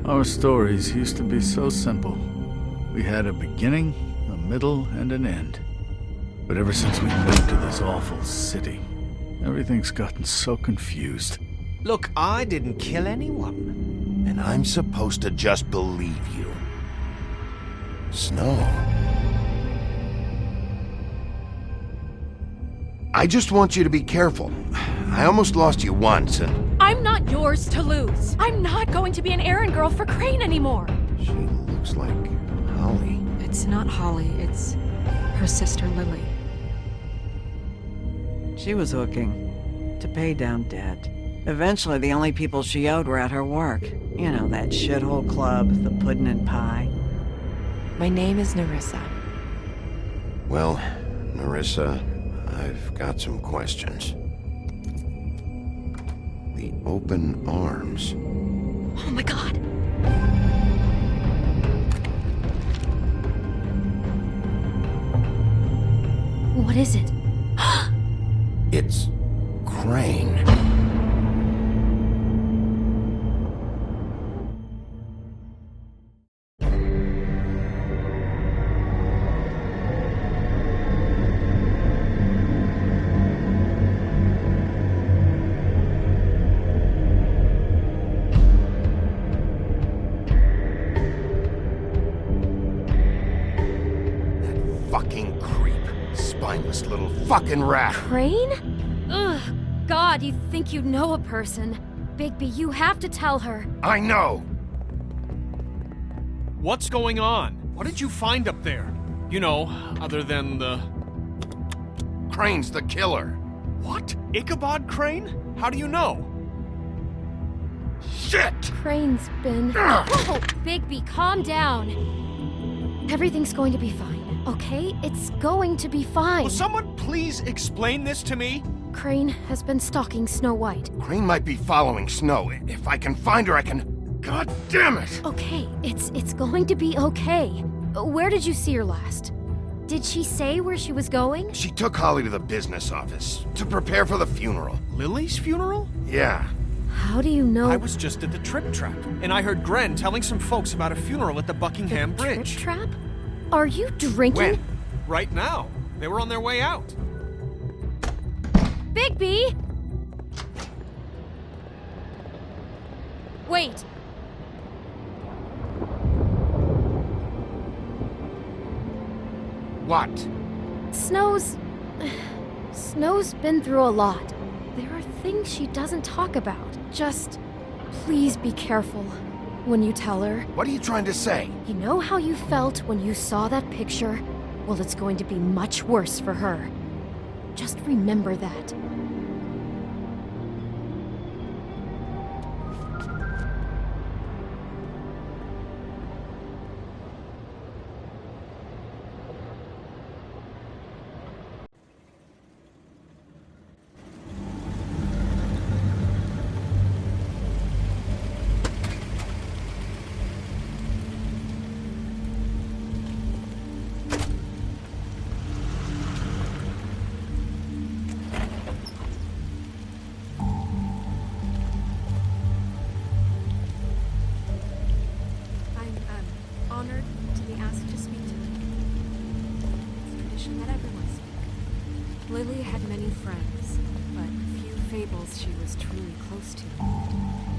Our stories used to be so simple. We had a beginning, a middle, and an end. But ever since we moved to this awful city, everything's gotten so confused. Look, I didn't kill anyone. And I'm supposed to just believe you. Snow. I just want you to be careful. I almost lost you once, and... I'm not yours to lose. I'm not going to be an errand girl for Crane anymore. She looks like Holly. It's not Holly, it's her sister Lily. She was hooking to pay down debt. Eventually, the only people she owed were at her work. You know, that shithole club, the puddin' and pie. My name is Nerissa. Well, Nerissa, I've got some questions. The open arms. Oh my god. What is it? It's Crane. Fucking creep. Spineless little fucking rat. Crane? Ugh. God, you think you know a person. Bigby, you have to tell her. I know! What's going on? What did you find up there? You know, other than the... Crane's the killer. What? Ichabod Crane? How do you know? Shit! Crane's been... Whoa! Bigby, calm down. Everything's going to be fine, okay? It's going to be fine. Will someone please explain this to me? Crane has been stalking Snow White. Crane might be following Snow. If I can find her, I can... God damn it! Okay, it's going to be okay. Where did you see her last? Did she say where she was going? She took Holly to the business office to prepare for the funeral. Lily's funeral? Yeah. How do you know? I was just at the Trip Trap, and I heard Gren telling some folks about a funeral at the Buckingham Bridge. Trip Trap? Are you drinking? When? Right now. They were on their way out. Bigby! Wait. What? Snow's been through a lot. There are things she doesn't talk about. Just please be careful when you tell her. What are you trying to say? You know how you felt when you saw that picture? Well, it's going to be much worse for her. Just remember that. Honored to be asked to speak to you. It's tradition that everyone speak. Lily had many friends, but few fables she was truly close to.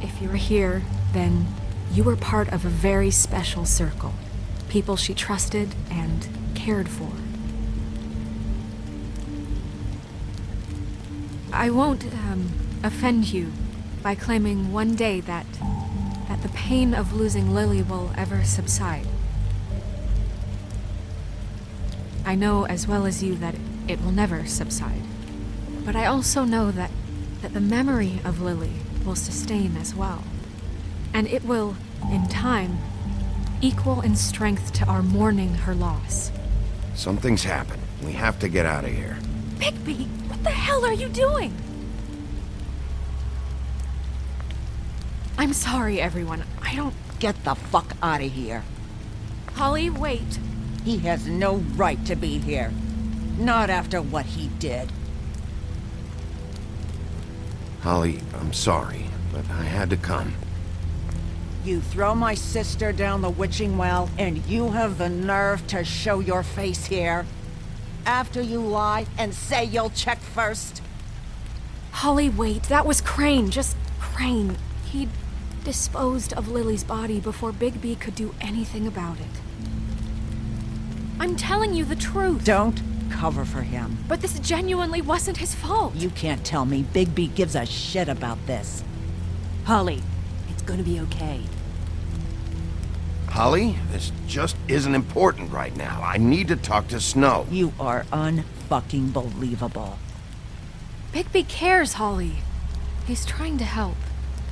If you're here, then you were part of a very special circle. People she trusted and cared for. I won't, offend you by claiming one day that the pain of losing Lily will ever subside. I know as well as you that it will never subside. But I also know that the memory of Lily will sustain as well. And it will, in time, equal in strength to our mourning her loss. Something's happened. We have to get out of here. Bigby, what the hell are you doing? I'm sorry, everyone. I don't... Get the fuck out of here. Holly, wait. He has no right to be here. Not after what he did. Holly, I'm sorry, but I had to come. You throw my sister down the witching well, and you have the nerve to show your face here? After you lie and say you'll check first? Holly, wait. That was Crane. Just Crane. He disposed of Lily's body before Bigby could do anything about it. I'm telling you the truth. Don't cover for him. But this genuinely wasn't his fault. You can't tell me Bigby gives a shit about this. Holly, it's gonna be okay. Holly, this just isn't important right now. I need to talk to Snow. You are unfucking believable. Bigby cares, Holly. He's trying to help.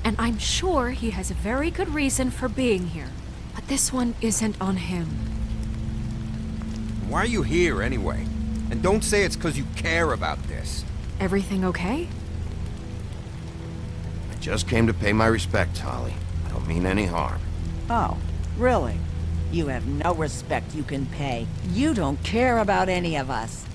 And I'm sure he has a very good reason for being here. But this one isn't on him. Why are you here, anyway? And don't say it's because you care about this. Everything okay? I just came to pay my respects, Holly. I don't mean any harm. Oh, really? You have no respect you can pay. You don't care about any of us.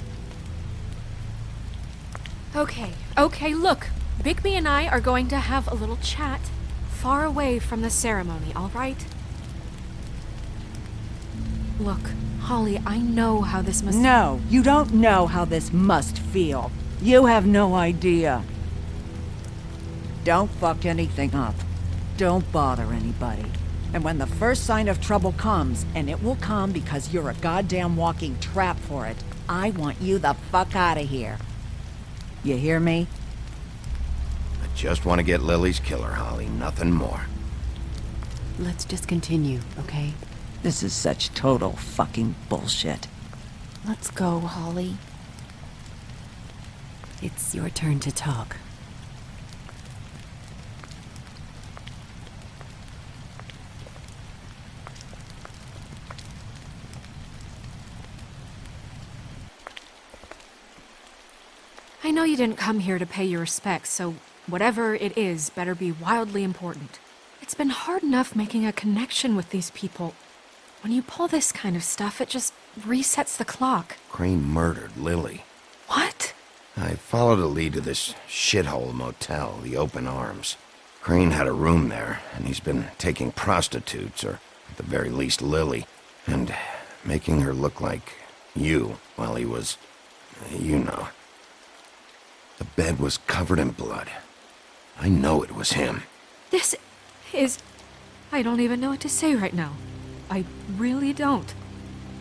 Okay, look. Bigby and I are going to have a little chat far away from the ceremony, all right? Look, Holly, I know how this must... No, you don't know how this must feel. You have no idea. Don't fuck anything up. Don't bother anybody. And when the first sign of trouble comes, and it will come because you're a goddamn walking trap for it, I want you the fuck out of here. You hear me? I just want to get Lily's killer, Holly. Nothing more. Let's just continue, okay? This is such total fucking bullshit. Let's go, Holly. It's your turn to talk. I know you didn't come here to pay your respects, so whatever it is better be wildly important. It's been hard enough making a connection with these people. When you pull this kind of stuff, it just resets the clock. Crane murdered Lily. What? I followed a lead to this shithole motel, the Open Arms. Crane had a room there, and he's been taking prostitutes, or at the very least Lily, and making her look like you while he was, you know. The bed was covered in blood. I know it was him. This is... I don't even know what to say right now. I really don't.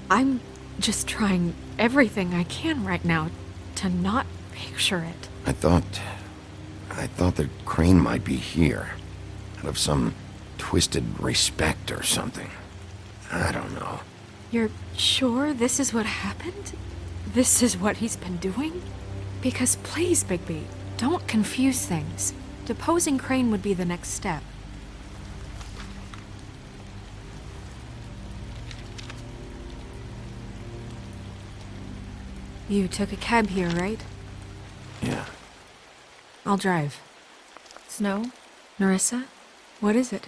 I'm just trying everything I can right now to not picture it. I thought that Crane might be here. Out of some twisted respect or something. I don't know. You're sure this is what happened? This is what he's been doing? Because please, Bigby, don't confuse things. Deposing Crane would be the next step. You took a cab here, right? Yeah. I'll drive. Snow? Nerissa? What is it?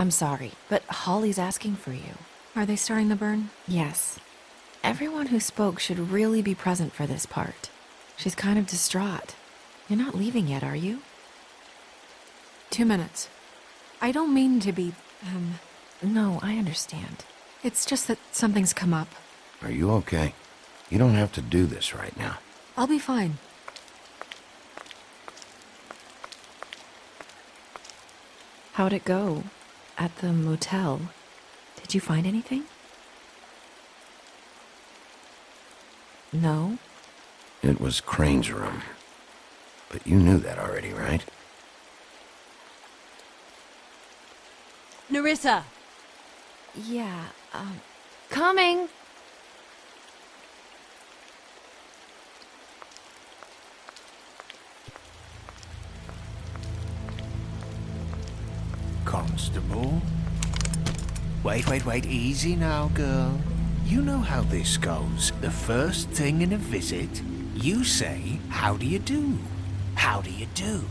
I'm sorry, but Holly's asking for you. Are they starting the burn? Yes. Everyone who spoke should really be present for this part. She's kind of distraught. You're not leaving yet, are you? 2 minutes. I don't mean to be, No, I understand. It's just that something's come up. Are you okay? You don't have to do this right now. I'll be fine. How'd it go? At the motel? Did you find anything? No? It was Crane's room. But you knew that already, right? Nerissa! Yeah, coming! Constable? Wait, easy now, girl. You know how this goes. The first thing in a visit, you say, "How do you do? How do you do?"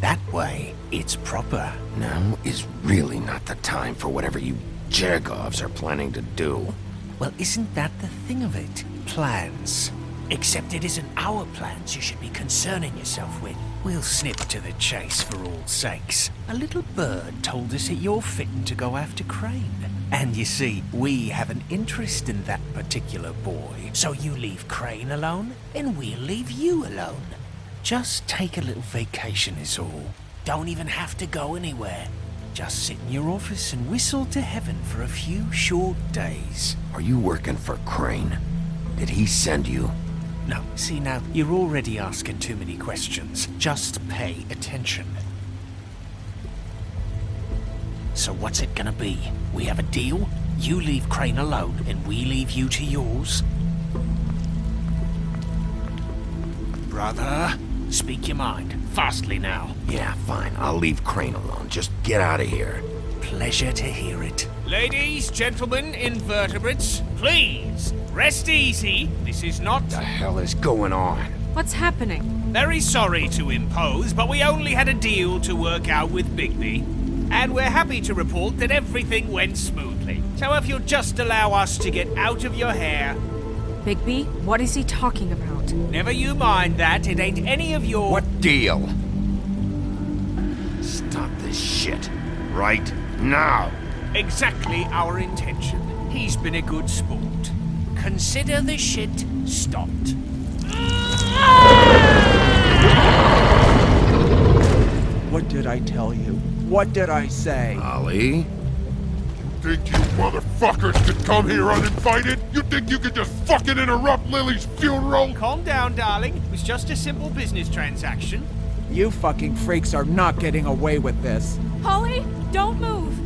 That way, it's proper. Now is really not the time for whatever you Jergovs are planning to do. Well, isn't that the thing of it? Plans. Except it isn't our plans you should be concerning yourself with. We'll snip to the chase for all sakes. A little bird told us that you're fitting to go after Crane. And you see, we have an interest in that particular boy. So you leave Crane alone, and we'll leave you alone. Just take a little vacation is all. Don't even have to go anywhere. Just sit in your office and whistle to heaven for a few short days. Are you working for Crane? Did he send you? No, see now, you're already asking too many questions. Just pay attention. So what's it gonna be? We have a deal? You leave Crane alone, and we leave you to yours? Brother, speak your mind. Fastly now. Yeah, fine. I'll leave Crane alone. Just get out of here. Pleasure to hear it. Ladies, gentlemen, invertebrates, please, rest easy. This is not... What the hell is going on? What's happening? Very sorry to impose, but we only had a deal to work out with Bigby. And we're happy to report that everything went smoothly. So if you'll just allow us to get out of your hair... Bigby, what is he talking about? Never you mind that, it ain't any of your... What deal? Stop this shit. Right now. Exactly our intention. He's been a good sport. Consider the shit stopped. What did I tell you? What did I say? Holly? Think you motherfuckers could come here uninvited? You think you could just fucking interrupt Lily's funeral? Calm down, darling. It was just a simple business transaction. You fucking freaks are not getting away with this. Holly, don't move!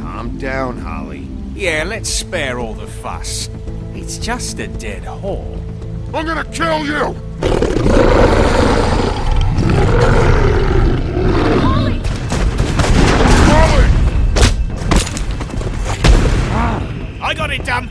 Calm down, Holly. Yeah, let's spare all the fuss. It's just a dead hole. I'm gonna kill you! Holly! Holly! I got it done.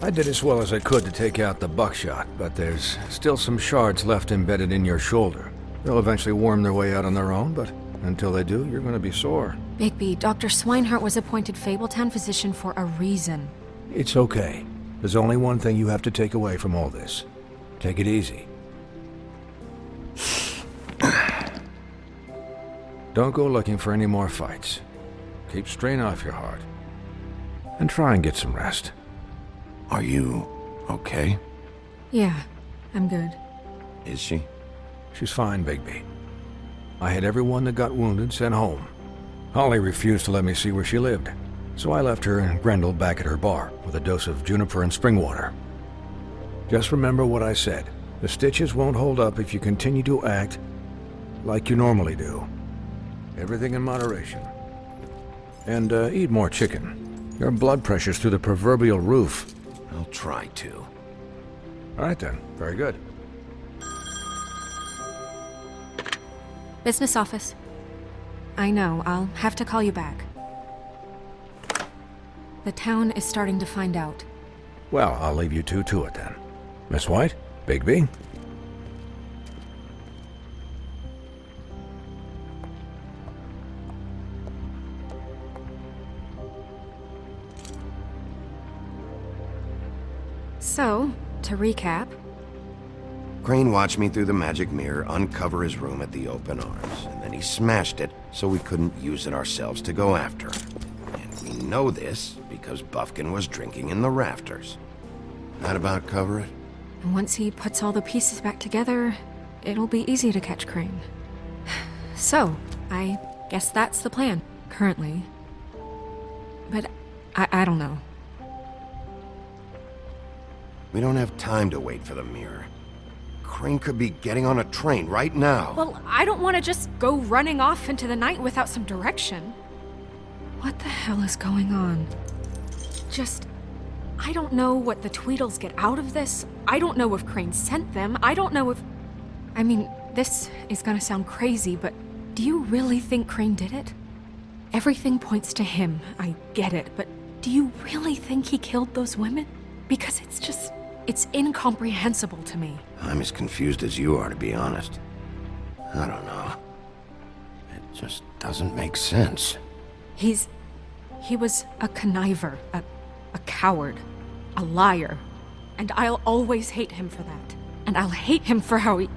I did as well as I could to take out the buckshot, but there's still some shards left embedded in your shoulder. They'll eventually worm their way out on their own, but until they do, you're gonna be sore. Bigby, Dr. Swinehart was appointed Fabletown physician for a reason. It's okay. There's only one thing you have to take away from all this. Take it easy. Don't go looking for any more fights. Keep strain off your heart. And try and get some rest. Are you okay? Yeah, I'm good. Is she? She's fine, Bigby. I had everyone that got wounded sent home. Holly refused to let me see where she lived, so I left her and Grendel back at her bar with a dose of juniper and spring water. Just remember what I said. The stitches won't hold up if you continue to act like you normally do. Everything in moderation. And eat more chicken. Your blood pressure's through the proverbial roof. I'll try to. All right then. Very good. Business office. I know, I'll have to call you back. The town is starting to find out. Well, I'll leave you two to it then. Miss White? Bigby? So, to recap, Crane watched me through the magic mirror uncover his room at the open arms, and then he smashed it so we couldn't use it ourselves to go after him. And we know this because Buffkin was drinking in the rafters. That about cover it? and once he puts all the pieces back together, it'll be easy to catch Crane. So, I guess that's the plan, currently. But I don't know. We don't have time to wait for the mirror. Crane could be getting on a train right now. Well, I don't want to just go running off into the night without some direction. What the hell is going on? I don't know what the Tweedles get out of this. I don't know if Crane sent them. I don't know if... I mean, this is gonna sound crazy, but do you really think Crane did it? Everything points to him, I get it, but do you really think he killed those women? Because it's incomprehensible to me. I'm as confused as you are, to be honest. I don't know. It just doesn't make sense. He was a conniver, a coward, a liar, and I'll always hate him for that. And I'll hate him for how he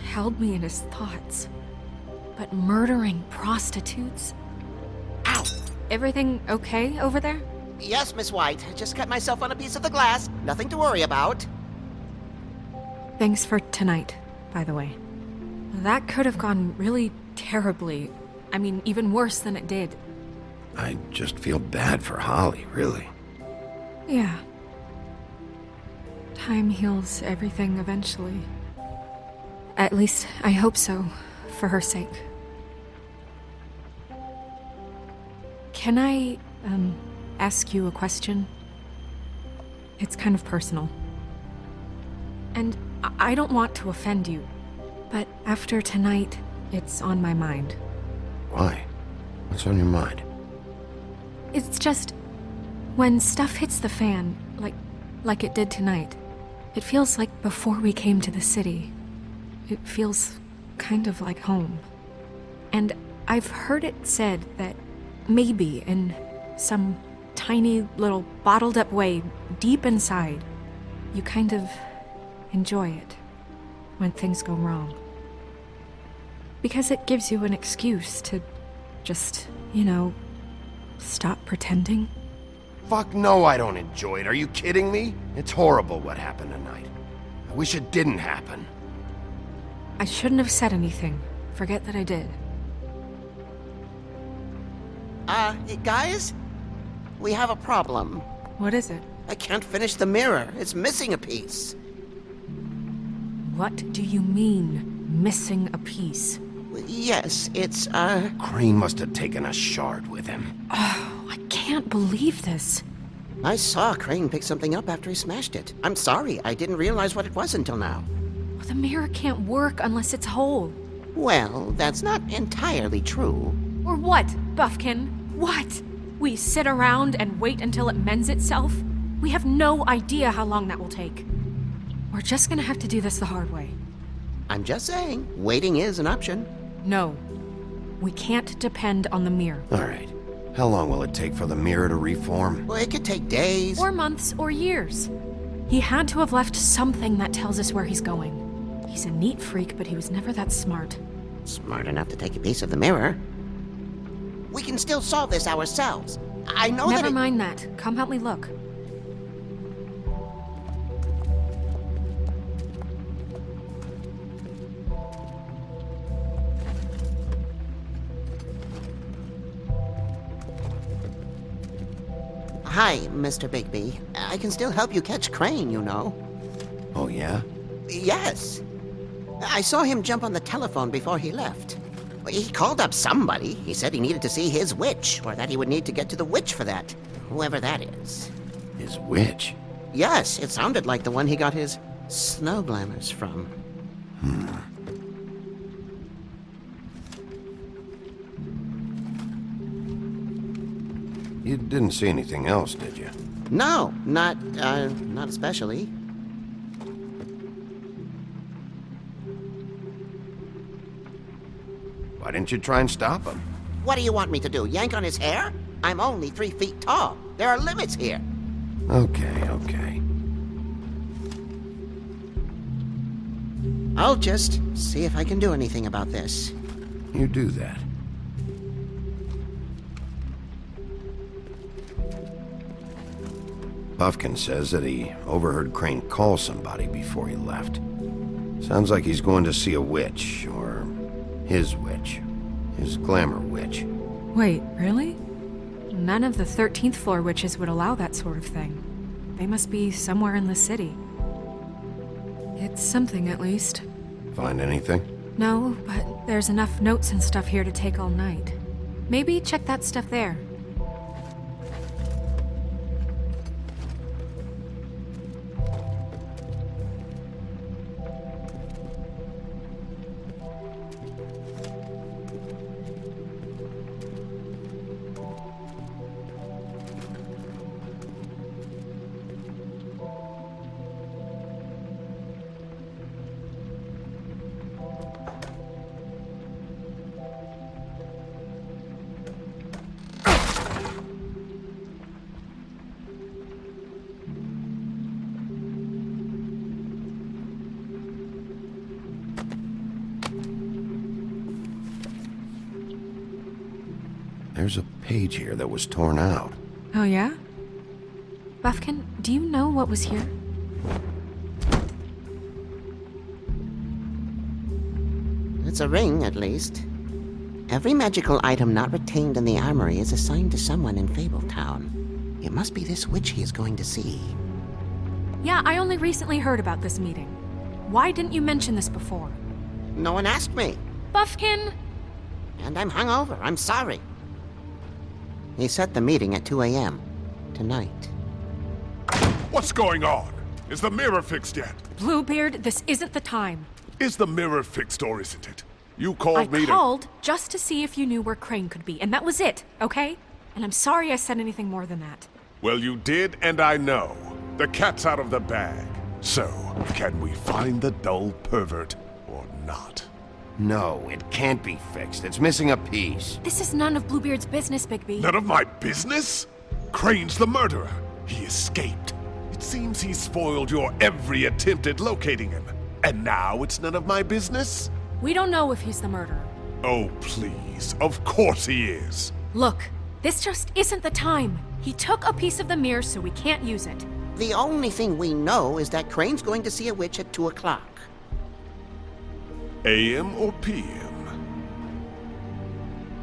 held me in his thoughts. But murdering prostitutes? Ow! Everything okay over there? Yes, Miss White. Just cut myself on a piece of the glass. Nothing to worry about. Thanks for tonight, by the way. That could have gone really terribly. I mean, even worse than it did. I just feel bad for Holly, really. Yeah. Time heals everything eventually. At least, I hope so, for her sake. Can I, ask you a question? It's kind of personal. And I don't want to offend you, but after tonight, it's on my mind. Why? What's on your mind? It's just, when stuff hits the fan, like it did tonight, it feels like before we came to the city. It feels kind of like home. And I've heard it said that maybe in some tiny little bottled up way deep inside, you kind of enjoy it when things go wrong. Because it gives you an excuse to just, stop pretending. Fuck no, I don't enjoy it. Are you kidding me? It's horrible what happened tonight. I wish it didn't happen. I shouldn't have said anything. Forget that I did. Guys? We have a problem. What is it? I can't finish the mirror. It's missing a piece. What do you mean, missing a piece? Yes, it's, Crane must have taken a shard with him. Oh, I can't believe this. I saw Crane pick something up after he smashed it. I'm sorry, I didn't realize what it was until now. Well, the mirror can't work unless it's whole. Well, that's not entirely true. Or what, Buffkin? What? We sit around and wait until it mends itself? We have no idea how long that will take. We're just gonna have to do this the hard way. I'm just saying, waiting is an option. No. We can't depend on the mirror. All right. How long will it take for the mirror to reform? Well, it could take days. Or months, or years. He had to have left something that tells us where he's going. He's a neat freak, but he was never that smart. Smart enough to take a piece of the mirror. We can still solve this ourselves. I know Never mind that. Come help me look. Hi, Mr. Bigby. I can still help you catch Crane, you know. Oh, yeah? Yes. I saw him jump on the telephone before he left. He called up somebody. He said he needed to see his witch, or that he would need to get to the witch for that. Whoever that is. His witch? Yes, it sounded like the one he got his snow glamours from. You didn't see anything else, did you? No, not especially. Why didn't you try and stop him? What do you want me to do, yank on his hair? I'm only 3 feet tall. There are limits here. Okay. I'll just see if I can do anything about this. You do that. Buffkin says that he overheard Crane call somebody before he left. Sounds like he's going to see a witch, or his witch. His glamour witch. Wait, really? None of the 13th floor witches would allow that sort of thing. They must be somewhere in the city. It's something, at least. Find anything? No, but there's enough notes and stuff here to take all night. Maybe check that stuff there. There's a page here that was torn out. Oh, yeah? Buffkin, do you know what was here? It's a ring, at least. Every magical item not retained in the armory is assigned to someone in Fabletown. It must be this witch he is going to see. Yeah, I only recently heard about this meeting. Why didn't you mention this before? No one asked me. Buffkin! And I'm hungover. I'm sorry. He set the meeting at 2 a.m. tonight. What's going on? Is the mirror fixed yet? Bluebeard, this isn't the time. Is the mirror fixed or isn't it? You called me I called just to see if you knew where Crane could be, and that was it, okay? And I'm sorry I said anything more than that. Well, you did, and I know. The cat's out of the bag. So, can we find the dull pervert or not? No, it can't be fixed. It's missing a piece. This is none of Bluebeard's business, Bigby. None of my business? Crane's the murderer. He escaped. It seems he spoiled your every attempt at locating him. And now it's none of my business? We don't know if he's the murderer. Oh, please. Of course he is. Look, this just isn't the time. He took a piece of the mirror, so we can't use it. The only thing we know is that Crane's going to see a witch at 2 o'clock. AM or PM?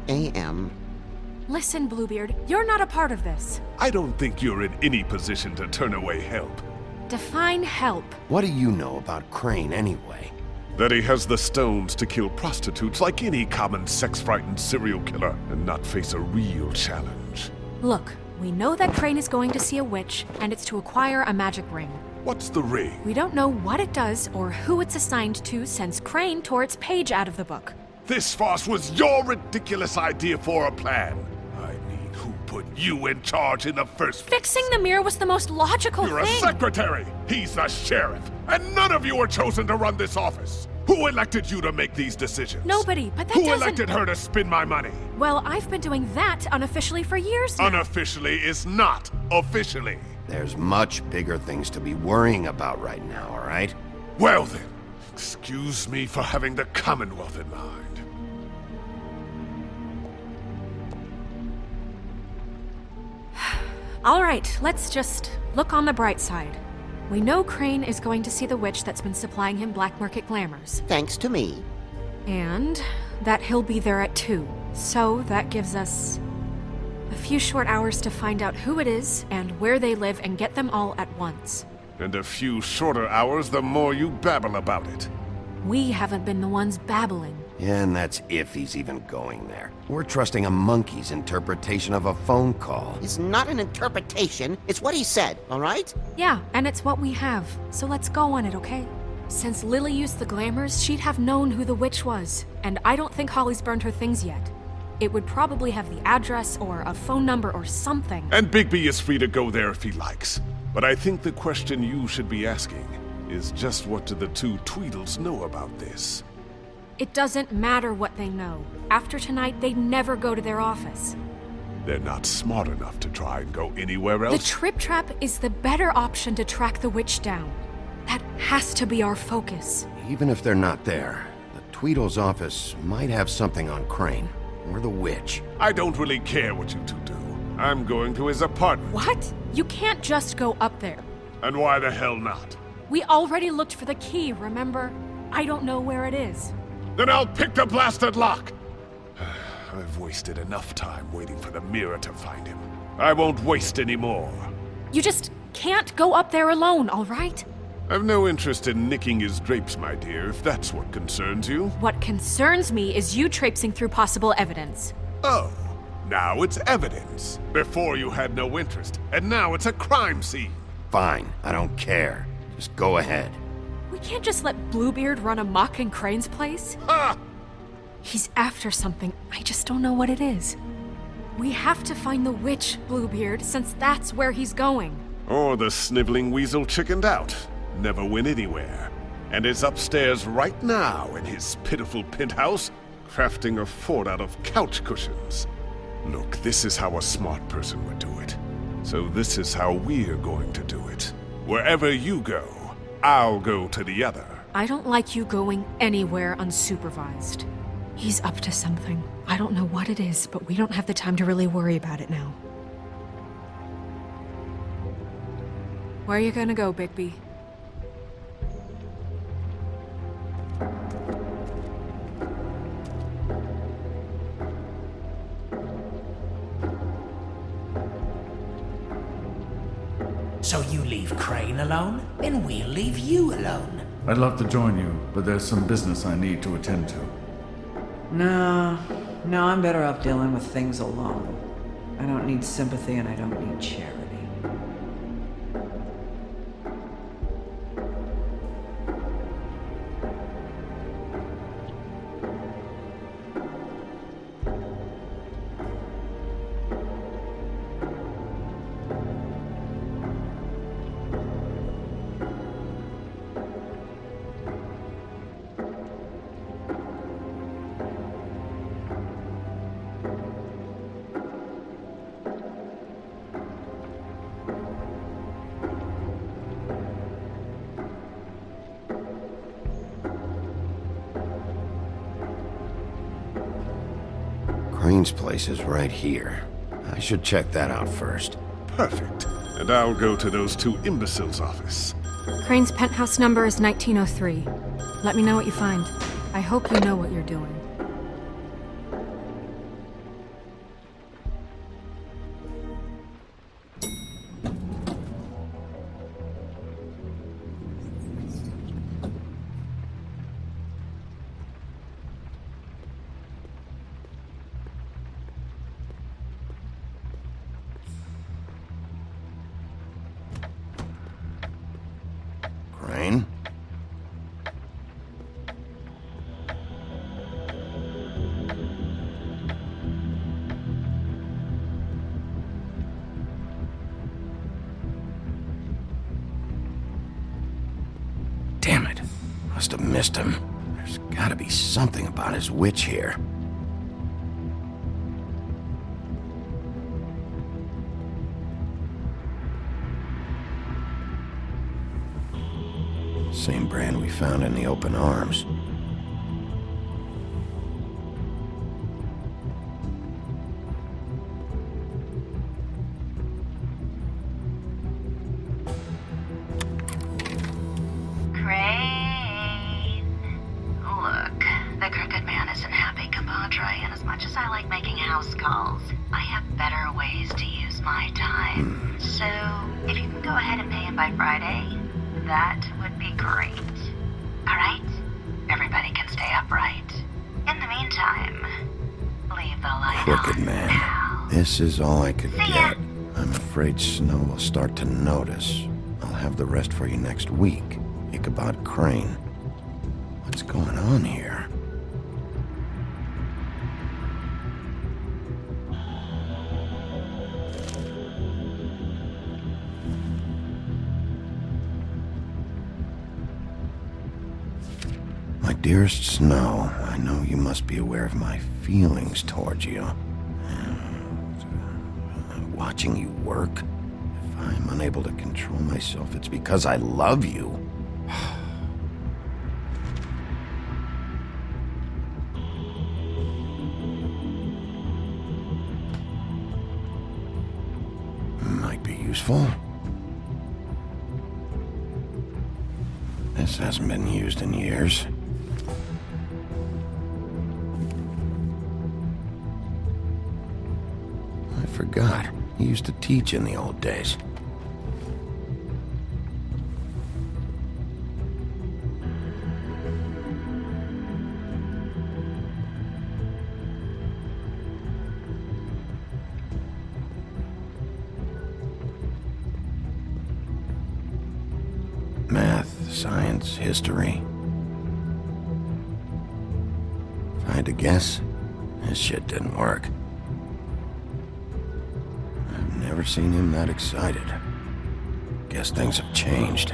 AM. Listen, Bluebeard, you're not a part of this. I don't think you're in any position to turn away help. Define help. What do you know about Crane, anyway? That he has the stones to kill prostitutes like any common sex-frightened serial killer and not face a real challenge. Look, we know that Crane is going to see a witch, and it's to acquire a magic ring. What's the ring? We don't know what it does or who it's assigned to since Crane tore its page out of the book. This farce was your ridiculous idea for a plan. I mean, who put you in charge in the first place? Fixing the mirror was the most logical You're thing. a secretary! He's the sheriff! And none of you were chosen to run this office! Who elected you to make these decisions? Nobody, but that Who doesn't... elected her to spend my money? Well, I've been doing that unofficially for years now. Unofficially is not officially. There's much bigger things to be worrying about right now, all right? Well then, excuse me for having the Commonwealth in mind. All right, let's just look on the bright side. We know Crane is going to see the witch that's been supplying him black market glamours. Thanks to me. And that he'll be there at 2. So that gives us a few short hours to find out who it is and where they live and get them all at once. And a few shorter hours the more you babble about it. We haven't been the ones babbling. Yeah, and that's if he's even going there. We're trusting a monkey's interpretation of a phone call. It's not an interpretation, it's what he said, all right? Yeah, and it's what we have. So let's go on it, okay? Since Lily used the glamours, she'd have known who the witch was. And I don't think Holly's burned her things yet. It would probably have the address or a phone number or something. And Bigby is free to go there if he likes. But I think the question you should be asking is just what do the two Tweedles know about this? It doesn't matter what they know. After tonight, they'd never go to their office. They're not smart enough to try and go anywhere else. The Trip Trap is the better option to track the witch down. That has to be our focus. Even if they're not there, the Tweedle's office might have something on Crane, or the witch. I don't really care what you two do. I'm going to his apartment. What? You can't just go up there. And why the hell not? We already looked for the key, remember? I don't know where it is. Then I'll pick the blasted lock! I've wasted enough time waiting for the mirror to find him. I won't waste any more. You just can't go up there alone, all right? I've no interest in nicking his drapes, my dear, if that's what concerns you. What concerns me is you traipsing through possible evidence. Oh, now it's evidence. Before you had no interest, and now it's a crime scene. Fine, I don't care. Just go ahead. We can't just let Bluebeard run amok in Crane's place. Ha! He's after something, I just don't know what it is. We have to find the witch, Bluebeard, since that's where he's going. Or the sniveling weasel chickened out. Never went anywhere. And is upstairs right now in his pitiful penthouse, crafting a fort out of couch cushions. Look, this is how a smart person would do it. So this is how we're going to do it. Wherever you go, I'll go to the other. I don't like you going anywhere unsupervised. He's up to something. I don't know what it is, but we don't have the time to really worry about it now. Where are you gonna go, Bigby? So you leave Crane alone, and we'll leave you alone. I'd love to join you, but there's some business I need to attend to. No, I'm better off dealing with things alone. I don't need sympathy and I don't need charity. Crane's place is right here. I should check that out first. Perfect. And I'll go to those two imbeciles' office. Crane's penthouse number is 1903. Let me know what you find. I hope you know what you're doing. Crane? Damn it. Must have missed him. There's gotta be something about his witch here. Same brand we found in the open arms. Crane. Look, the Crooked Man isn't happy, compadre, and as much as I like making house calls, I have better ways to use my time. So, if you can go ahead and pay him by Friday, that would be great. Alright? Everybody can stay upright. In the meantime, leave the light Crooked on. Man. This is all I could get. I'm afraid Snow will start to notice. I'll have the rest for you next week. Ichabod Crane. What's going on here? dearest Snow, I know you must be aware of my feelings towards you. Watching you work, if I'm unable to control myself, it's because I love you. Might be useful. This hasn't been used in years. I forgot. He used to teach in the old days. Math, science, history. If I had to guess, this shit didn't work. I've never seen him that excited. Guess things have changed.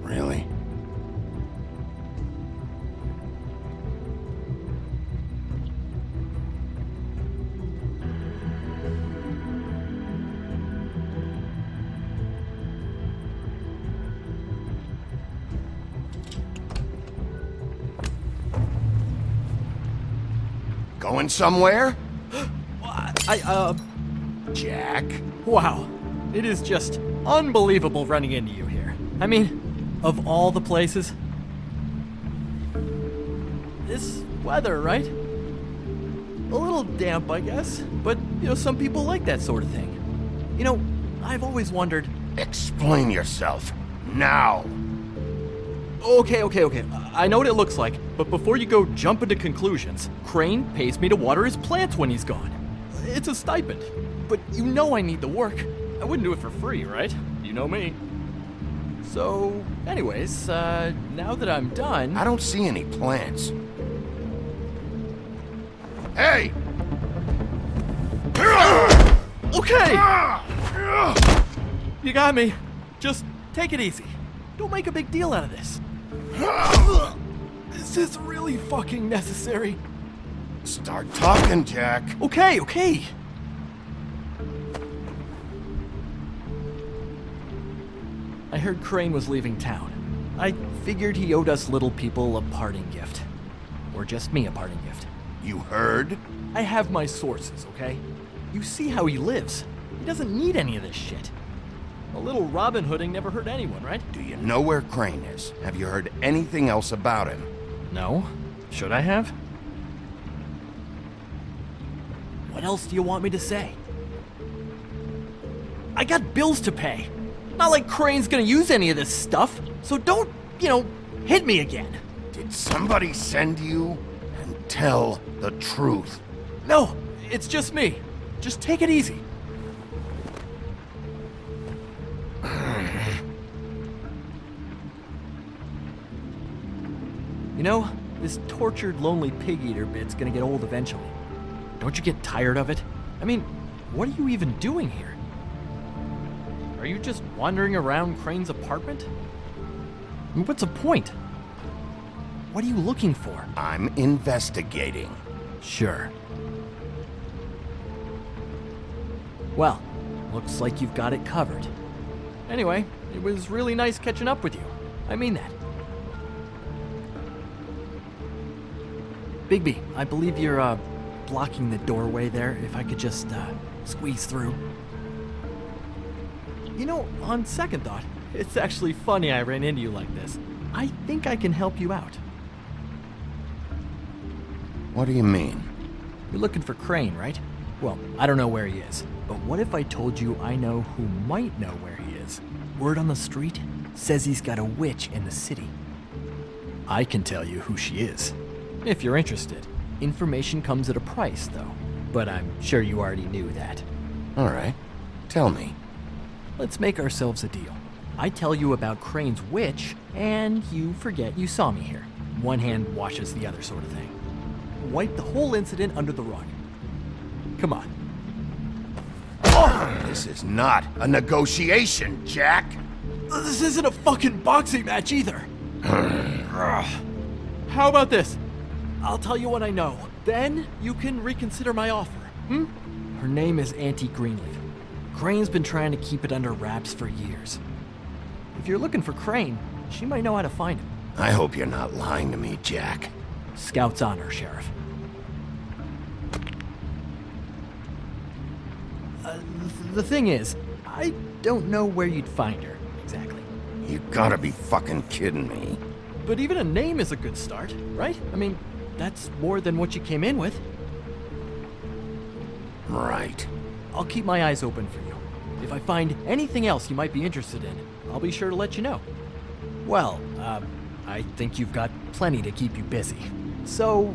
Really? Going somewhere? Jack? Wow. It is just unbelievable running into you here. I mean, of all the places. This weather, right? A little damp, I guess. But, some people like that sort of thing. I've always wondered... Explain yourself. Now! Okay. I know what it looks like, but before you go jumping to conclusions, Crane pays me to water his plants when he's gone. It's a stipend. But I need the work. I wouldn't do it for free, right? You know me. So, anyways, now that I'm done... I don't see any plants. Hey! Okay! You got me. Just take it easy. Don't make a big deal out of this. Is this really fucking necessary? Start talking, Jack. Okay. I heard Crane was leaving town. I figured he owed us little people a parting gift. Or just me a parting gift. You heard? I have my sources, okay? You see how he lives. He doesn't need any of this shit. A little Robin Hooding never hurt anyone, right? Do you know where Crane is? Have you heard anything else about him? No. Should I have? What else do you want me to say? I got bills to pay. Not like Crane's gonna use any of this stuff, so don't, hit me again. Did somebody send you? And tell the truth. No, it's just me. Just take it easy. This tortured, lonely pig-eater bit's gonna get old eventually. Don't you get tired of it? I mean, what are you even doing here? Are you just wandering around Crane's apartment? I mean, what's the point? What are you looking for? I'm investigating. Sure. Well, looks like you've got it covered. Anyway, it was really nice catching up with you. I mean that. Bigby, I believe you're, blocking the doorway there. If I could just, squeeze through. On second thought, it's actually funny I ran into you like this. I think I can help you out. What do you mean? You're looking for Crane, right? Well, I don't know where he is, but what if I told you I know who might know where he is? Word on the street says he's got a witch in the city. I can tell you who she is, if you're interested. Information comes at a price, though, but I'm sure you already knew that. All right. Tell me. Let's make ourselves a deal. I tell you about Crane's witch, and you forget you saw me here. One hand washes the other sort of thing. Wipe the whole incident under the rug. Come on. This is not a negotiation, Jack! This isn't a fucking boxing match either. How about this? I'll tell you what I know. Then you can reconsider my offer. Her name is Auntie Greenleaf. Crane's been trying to keep it under wraps for years. If you're looking for Crane, she might know how to find him. I hope you're not lying to me, Jack. Scout's honor, Sheriff. The thing is, I don't know where you'd find her, exactly. You gotta be fucking kidding me. But even a name is a good start, right? I mean, that's more than what you came in with. Right. I'll keep my eyes open for you. If I find anything else you might be interested in, I'll be sure to let you know. Well, I think you've got plenty to keep you busy. So,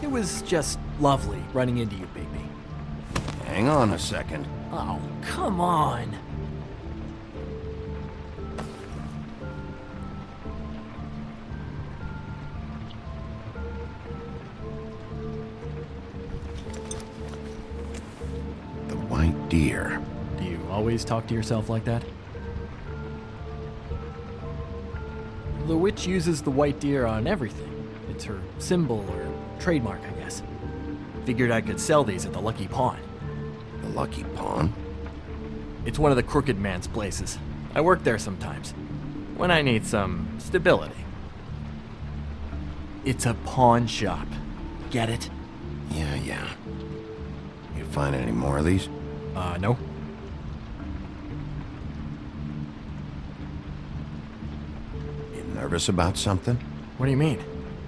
it was just lovely running into you, Bigby. Hang on a second. Oh, come on. The white deer. Do you always talk to yourself like that? The witch uses the white deer on everything. It's her symbol or trademark, I guess. Figured I could sell these at the Lucky Pawn. The Lucky Pawn? It's one of the crooked man's places. I work there sometimes, when I need some stability. It's a pawn shop. Get it? Yeah. You find any more of these? No. You nervous about something? What do you mean?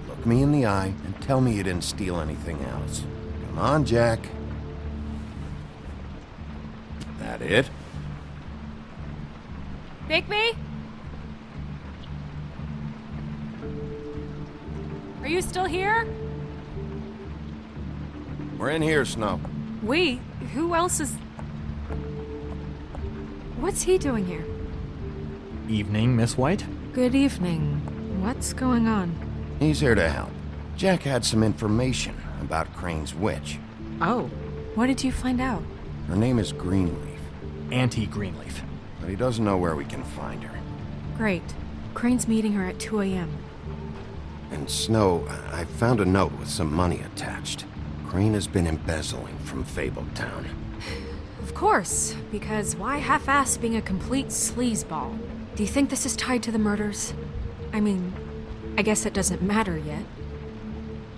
Look me in the eye and tell me you didn't steal anything else. Come on, Jack. That it? Bigby? Are you still here? We're in here, Snow. We? Who else is... What's he doing here? Evening, Miss White? Good evening. What's going on? He's here to help. Jack had some information about Crane's witch. Oh, what did you find out? Her name is Greenleaf. Auntie Greenleaf. But he doesn't know where we can find her. Great. Crane's meeting her at 2 a.m. And Snow, I found a note with some money attached. Crane has been embezzling from Fabletown. Of course, because why half-ass being a complete sleazeball? Do you think this is tied to the murders? I mean, I guess it doesn't matter yet.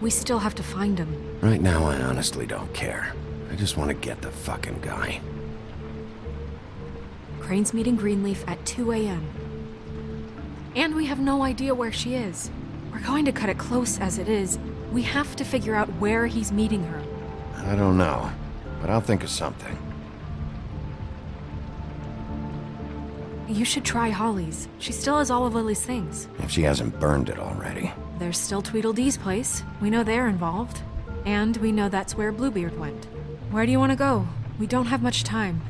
We still have to find him. Right now, I honestly don't care. I just want to get the fucking guy. Crane's meeting Greenleaf at 2 a.m. And we have no idea where she is. We're going to cut it close as it is. We have to figure out where he's meeting her. I don't know, but I'll think of something. You should try Holly's. She still has all of Lily's things. If she hasn't burned it already. There's still Tweedledee's place. We know they're involved. And we know that's where Bluebeard went. Where do you want to go? We don't have much time.